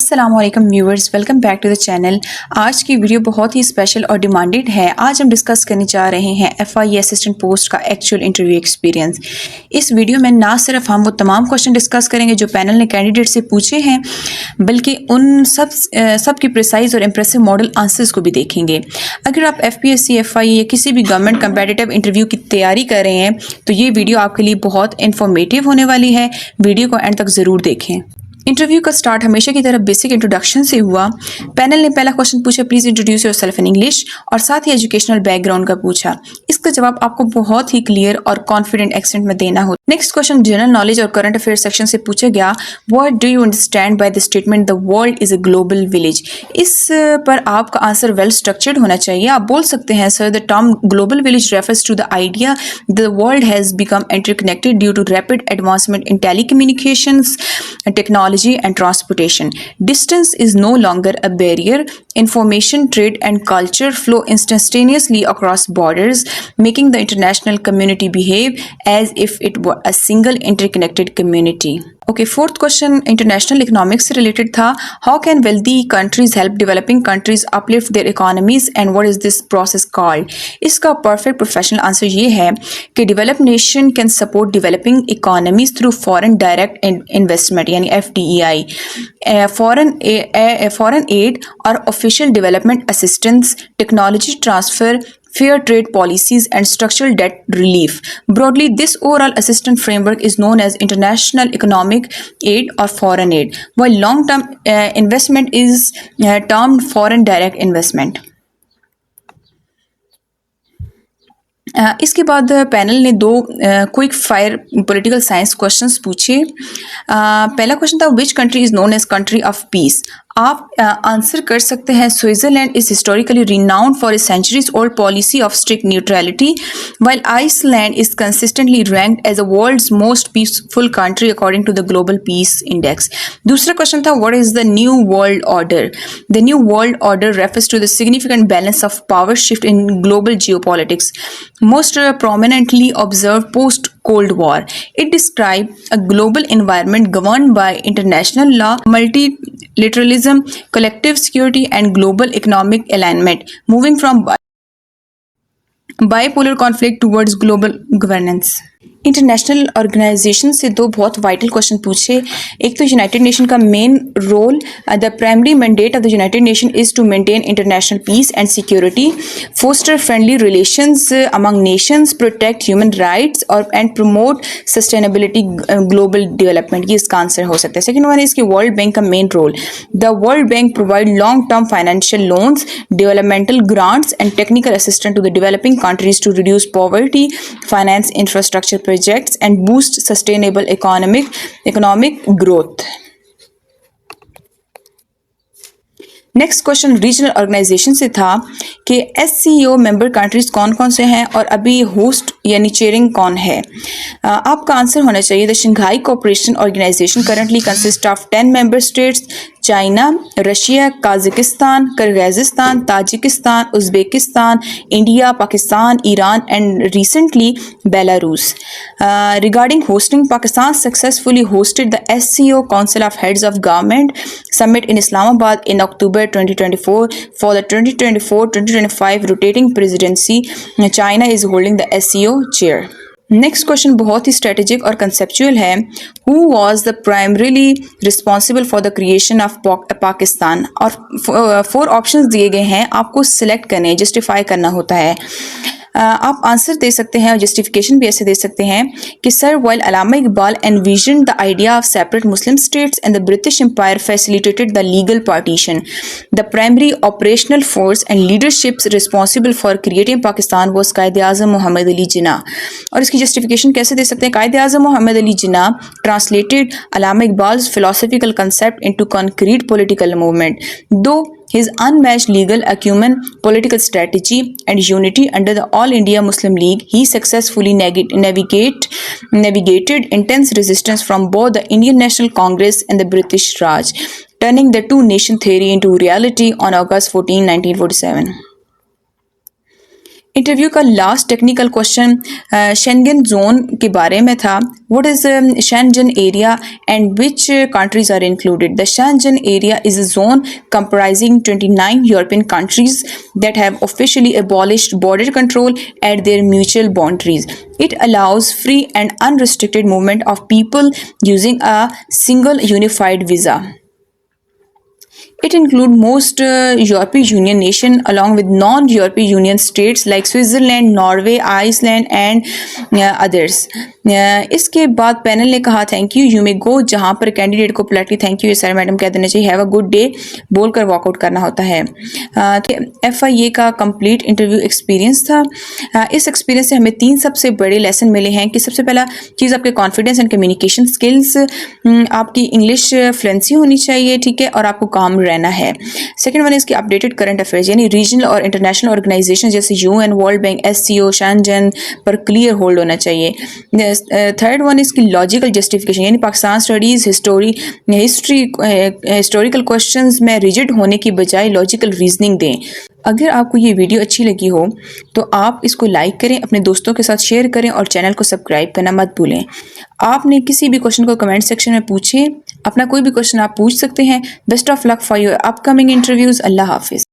अस्सलाम वालेकुम viewers, welcome back to the channel. आज की वीडियो बहुत ही स्पेशल और डिमांडेड है। आज हम डिस्कस करने जा रहे हैं FIE असिस्टेंट पोस्ट का एक्चुअल इंटरव्यू एक्सपीरियंस। इस वीडियो में ना सिर्फ हम वो तमाम क्वेश्चन डिस्कस करेंगे जो पैनल ने कैंडिडेट से पूछे हैं, बल्कि उन सब की प्रिसाइज और इम्प्रेसिव मॉडल आंसर्स को भी देखेंगे। अगर आप FPSC, FIE या किसी भी गवर्नमेंट कंपेटिटिव इंटरव्यू की तैयारी कर रहे हैं तो ये वीडियो आपके लिए बहुत इंफॉर्मेटिव होने वाली है। वीडियो को एंड तक ज़रूर देखें। इंटरव्यू का स्टार्ट हमेशा की तरह बेसिक इंट्रोडक्शन से हुआ। पैनल ने पहला क्वेश्चन पूछा, please introduce yourself in English, और साथ ही एजुकेशनल बैकग्राउंड का पूछा। इसका जवाब आपको बहुत ही क्लियर और कॉन्फिडेंट एक्सेंट में देना हो। नेक्स्ट क्वेश्चन जनरल नॉलेज और करंट अफेयर सेक्शन से पूछा गया, what do you understand by the statement the world is a global village. इस पर आपका आंसर वेल स्ट्रक्चर्ड होना चाहिए। आप बोल सकते हैं, sir the term global village refers to the idea the world has become interconnected due to rapid advancement in telecommunications, technology and transportation. Distance is no longer a barrier. Information, trade and culture flow instantaneously across borders, making the international community behave as if it were a single interconnected community. Okay, fourth question international economics से related था। How can wealthy countries help developing countries uplift their economies and what is this process called. इसका perfect professional answer ये है कि developed nation can support developing economies through foreign direct investment यानी FDI, foreign aid और official development assistance, technology transfer, fair trade policies and structural debt relief. Broadly, this overall assistance framework is known as international economic aid or foreign aid, while long-term investment is termed foreign direct investment. इसके बाद panel ने दो quick fire political science questions पूछे। पहला question था, which country is known as country of peace. आप answer कर सकते हैं, Switzerland is historically renowned for a centuries old policy of strict neutrality, while Iceland is consistently ranked as the world's most peaceful country according to the Global Peace Index. दूसरा question था, what is the new world order? The new world order refers to the significant balance of power shift in global geopolitics, most prominently observed post Cold War. It describes a global environment governed by international law, multilateralism, collective security, and global economic alignment, moving from bipolar conflict towards global governance. International organisation से दो बहुत vital question पूछे। एक तो United Nation का main role, the primary mandate of the United Nation is to maintain international peace and security, foster friendly relations among nations, protect human rights और and promote sustainability global development. ये इसका answer हो सकता है। Second one इसकी World Bank का main role, the World Bank provide long term financial loans, developmental grants and technical assistant to the developing countries to reduce poverty, finance infrastructure projects and boost sustainable economic growth. Next question regional organization से था कि SCO member countries कौन कौन से हैं और अभी host यानी चेयरिंग कौन है। आपका आंसर होना चाहिए, the Shanghai cooperation organisation currently consist of 10 member states, China, Russia, Kazakhstan, Kyrgyzstan, Tajikistan, Uzbekistan, India, Pakistan, Iran and recently Belarus. Regarding hosting, Pakistan successfully hosted the SCO Council of Heads of Government Summit in Islamabad in October 2024 for the 2024-2025 rotating presidency. China is holding the SCO chair. Next question बहुत ही strategic और conceptual है, who was the primarily responsible for the creation of Pakistan. और 4 options दिए गए हैं, आपको select करने, justify करना होता है। आप आंसर दे सकते हैं और जस्टिफिकेशन भी ऐसे दे सकते हैं कि sir, while Allama Iqbal envisioned the idea of separate Muslim states and the British Empire facilitated the legal partition, the primary operational force and leaderships responsible for creating Pakistan was Quaid-e-Azam Mohammad Ali Jinnah. और इसकी जस्टिफिकेशन कैसे दे सकते हैं, Quaid-e-Azam Mohammad Ali Jinnah translated Allama Iqbal's philosophical concept into concrete political movement, though his unmatched legal acumen, political strategy, and unity under the All India Muslim League, he successfully navigated intense resistance from both the Indian National Congress and the British Raj, turning the two-nation theory into reality on August 14, 1947. Interview का last technical question Schengen zone के बारे में था। What is Schengen area and which countries are included? The Schengen area is a zone comprising 29 European countries that have officially abolished border control at their mutual boundaries. It allows free and unrestricted movement of people using a single unified visa. It includes most European Union nations along with non-European Union states like Switzerland, Norway, Iceland and others. इसके बाद panel ने कहा thank you may गो, जहाँ पर candidate को politely thank you sir madam कह देना चाहिए, हैव अ गुड डे बोलकर वॉकआउट करना होता है। FIA का कंप्लीट इंटरव्यू एक्सपीरियंस था। इस एक्सपीरियंस से हमें 3 सबसे बड़े लेसन मिले हैं कि सबसे पहला चीज़ आपके कॉन्फिडेंस एंड कम्युनिकेशन स्किल्स, आपकी इंग्लिश फ्लुएंसी होनी चाहिए, ठीक है, और आपको काम रहना है। सेकंड वन इसकी अपडेटेड करंट अफेयर्स यानी रीजनल और इंटरनेशनल ऑर्गेनाइजेशन जैसे UN, world bank, SCO, Schengen पर क्लियर होल्ड होना चाहिए। थर्ड वन इसकी लॉजिकल जस्टिफिकेशन यानी पाकिस्तान स्टडीज़ हिस्टोरिकल क्वेश्चंस में रिजिड होने की बजाय लॉजिकल रीजनिंग दें। अगर आपको ये वीडियो अच्छी लगी हो तो आप इसको लाइक करें, अपने दोस्तों के साथ शेयर करें और चैनल को सब्सक्राइब करना मत भूलें। आपने किसी भी क्वेश्चन को कमेंट सेक्शन में पूछें, अपना कोई भी क्वेश्चन आप पूछ सकते हैं। Best of luck for your upcoming interviews. Allah हाफिज़।